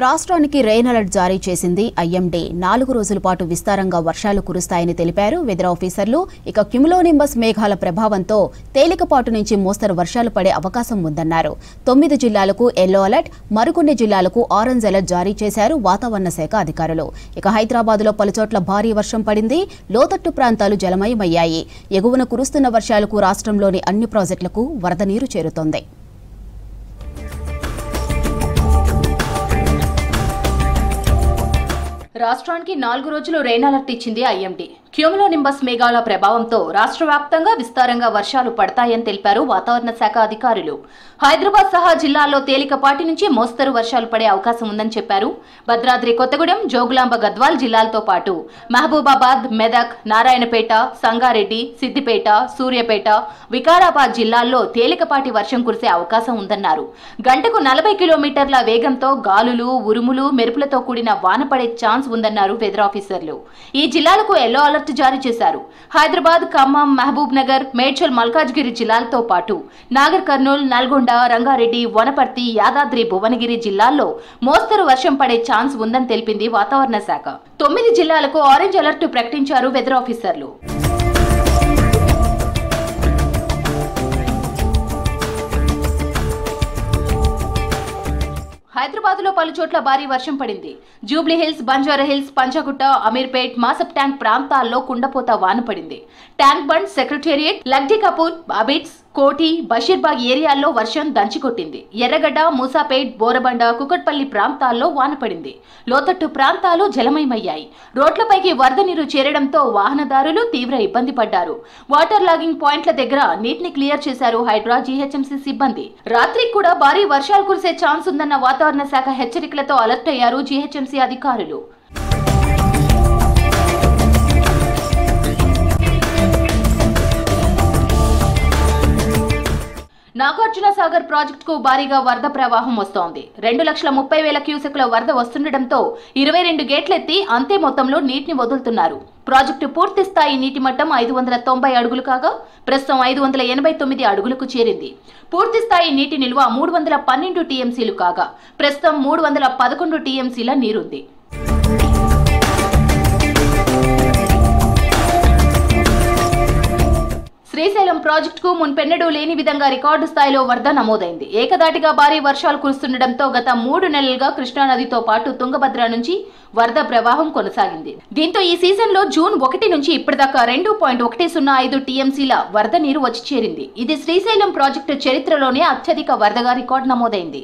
రాష్ట్రానికి rain alert జారీ చేసింది ఐఎండీ 4 రోజుల పాటు విస్తారంగా వర్షాలు కురుస్తాయని తెలిపారు వెదర్ ఆఫీసర్లు. ఇక క్యుములోనింబస్ మేఘాల ప్రభావంతో తేలికపాటు నుంచి మోస్తరు వర్షాలు పడే అవకాశం ఉందన్నారు. 9 జిల్లాలకు ఎల్లో అలర్ట్, మరికొన్ని జిల్లాలకు ఆరెంజ్ అలర్ట్ జారీ చేశారు వాతావరణ శాఖ అధికారులు. ఇక హైదరాబాద్లో పలుచోట్ల భారీ వర్షం పడింది. లోతట్టు ప్రాంతాలు జలమయమయ్యాయి. ఎగువన కురుస్తున్న వర్షాలకు రాష్ట్రంలోని అన్ని ప్రాజెక్టులకు వరద నీరు చేరుతోంది. రాష్ట్రానికి 4 రోజులు రెయిన్ అలర్ట్ ఇచ్చింది ఐఎండీ. క్యుములోనింబస్ మేఘాల ప్రభావంతో రాష్ట్ర వ్యాప్తంగా విస్తారంగా వర్షాలు పడతాయని తెలిపారు వాతావరణ శాఖ అధికారులు. హైదరాబాద్ సహా జిల్లాల్లో తేలికపాటి నుంచి మోస్తరు వర్షాలు పడే అవకాశం ఉందని చెప్పారు. భద్రాద్రి కొత్తగూడెం, జోగులాంబ గద్వాల్ జిల్లాలతో పాటు మహబూబాబాద్, మెదక్, నారాయణపేట, సంగారెడ్డి, సిద్దిపేట, సూర్యాపేట, వికారాబాద్ జిల్లాల్లో తేలికపాటి వర్షం కురిసే అవకాశం ఉందన్నారు. గంటకు 40 కిలోమీటర్ల వేగంతో గాలులు, ఉరుములు, మెరుపులతో కూడిన వాన పడే ఛాన్స్ ఉందన్నారు వెదర్ ఆఫీసర్లు. ఈ జిల్లాలకు ఎల్లో అలర్ట్ జారీ చేశారు. హైదరాబాద్, ఖమ్మం, మహబూబ్ నగర్, మేడ్చల్, మల్కాజ్గిరి జిల్లాలతో పాటు నాగర్ కర్నూల్, నల్గొండ, రంగారెడ్డి, వనపర్తి, యాదాద్రి, భువనగిరి జిల్లాల్లో మోస్తరు వర్షం పడే ఛాన్స్ ఉందని తెలిపింది వాతావరణ శాఖ. 9 జిల్లాలకు ఆరెంజ్ అలర్ట్ ప్రకటించారు వెదర్ ఆఫీసర్లు. హైదరాబాద్ లో పలు చోట్ల భారీ వర్షం పడింది. Jubilee Hills, Banjara Hills, Panjagutta, Ameerpet, Masab tank ప్రాంతాల్లో కుండపోత వాన పడింది. Tank bund, secretariat, Lakdikapul, బాబిట్స్, కోటి, బషీర్బాగ్ ఏరియాల్లో వర్షం దంచికొట్టింది. ఎర్రగడ్డ, మూసాపేట్, బోరబండ, కుకట్పల్లి ప్రాంతాల్లో వాన పడింది. లోతట్టు ప్రాంతాలు జలమయమయ్యాయి. రోడ్లపైకి వరద నీరు చేరడంతో వాహనదారులు తీవ్ర ఇబ్బంది పడ్డారు. వాటర్ లాగింగ్ పాయింట్ల దగ్గర నీటిని క్లియర్ చేశారు హైడ్రా జీహెచ్ఎంసీ సిబ్బంది. రాత్రికి కూడా భారీ వర్షాలు కురిసే ఛాన్స్ ఉందన్న వాతావరణ శాఖ హెచ్చరికలతో అలర్ట్ అయ్యారు జీహెచ్ఎంసీ అధికారులు. నాగార్జున సాగర్ ప్రాజెక్టుకు భారీగా వరద ప్రవాహం వస్తోంది. 2,30,000 క్యూసెక్ల వరద వస్తుండటంతో 22 గేట్లెత్తి అంతే మొత్తంలో నీటిని వదులుతున్నారు. ప్రాజెక్టు పూర్తి స్థాయి నీటి మట్టం 590 అడుగులు కాగా ప్రస్తుతం 589 అడుగులకు చేరింది. పూర్తి స్థాయి నీటి నిల్వ 312 టీఎంసీలు కాగా ప్రస్తుతం 311 టీఎంసీల నీరుంది. శ్రీశైలం ప్రాజెక్టుకు మున్పెన్నడూ లేని విధంగా రికార్డు స్థాయిలో వరద నమోదైంది. ఏకదాటిగా భారీ వర్షాలు కురుస్తుండటంతో గత 3 నెలలుగా కృష్ణానదితో పాటు తుంగభద్ర నుంచి వరద ప్రవాహం కొనసాగింది. దీంతో ఈ సీజన్లో జూన్ 1 నుంచి ఇప్పటిదాకా 2.105 టీఎంసీల వరద నీరు వచ్చి చేరింది. ఇది శ్రీశైలం ప్రాజెక్టు చరిత్రలోనే అత్యధిక వరదగా రికార్డు నమోదైంది.